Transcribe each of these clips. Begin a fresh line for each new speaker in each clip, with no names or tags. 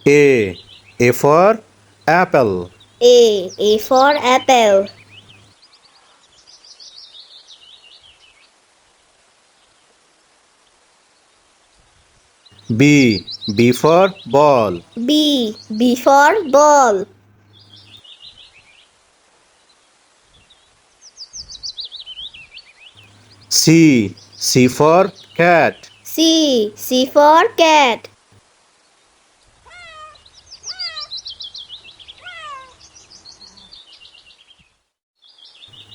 A. A for apple.
A for apple.
B. B for ball.
B for ball.
C. C for cat.
C for cat.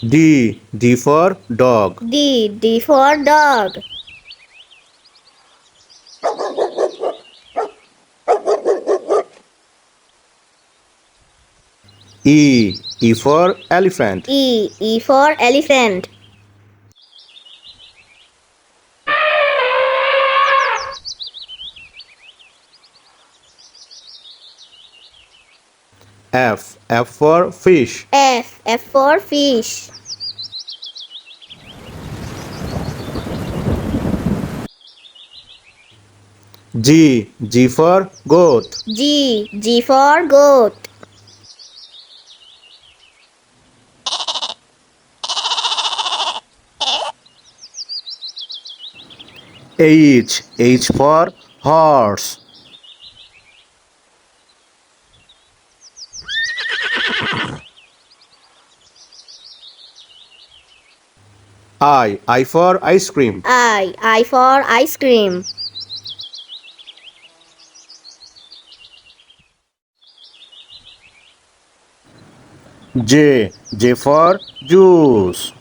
D. D for dog.
D for dog.
E. E for elephant.
E for elephant.
F. F for fish.
F for fish.
G. G for goat.
G for goat.
H. H for horse. I for ice cream.
I for ice cream.
J. J for juice.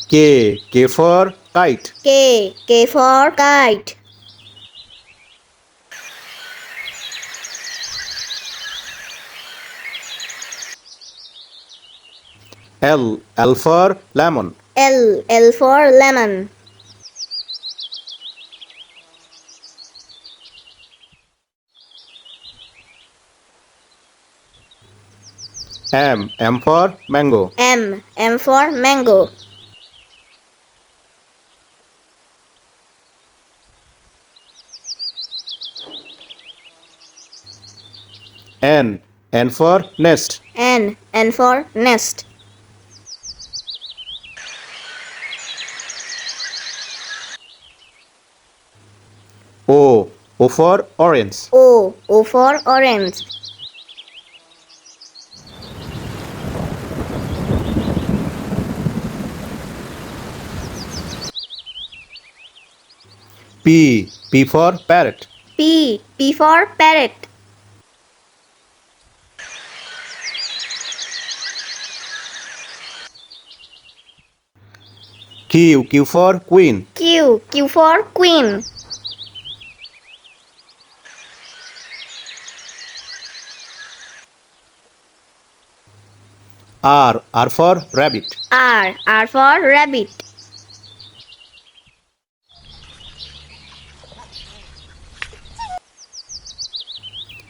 K. K for kite.
K for kite.
L. L for lemon.
L for lemon.
M. M for mango.
M for mango.
N. N for nest.
N for nest.
O. O for orange.
O for orange.
P. P for parrot.
P for parrot.
Q. Q for queen.
Q for queen.
R. R for rabbit.
R for rabbit.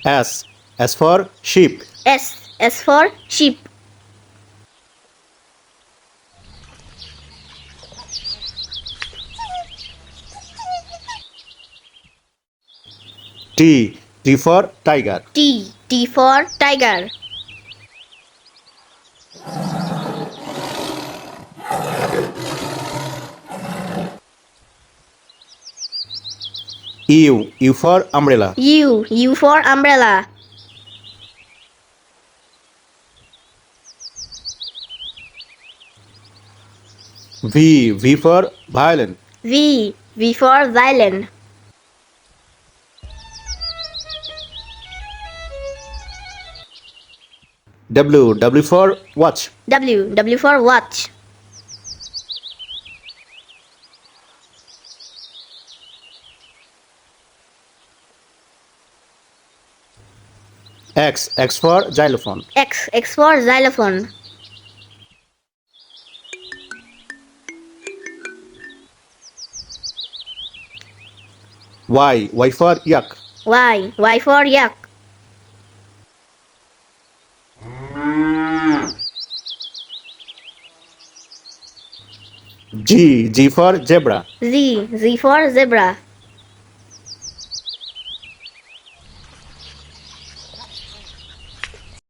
S. S for sheep.
S for sheep.
T. T for tiger.
T for tiger.
U. U for umbrella.
U for umbrella.
V. V for violin.
V for violin.
W. W for watch.
W for watch.
X. X for xylophone.
X for xylophone.
Y. Y for yak.
Y for yak.
G for zebra.
Z for zebra.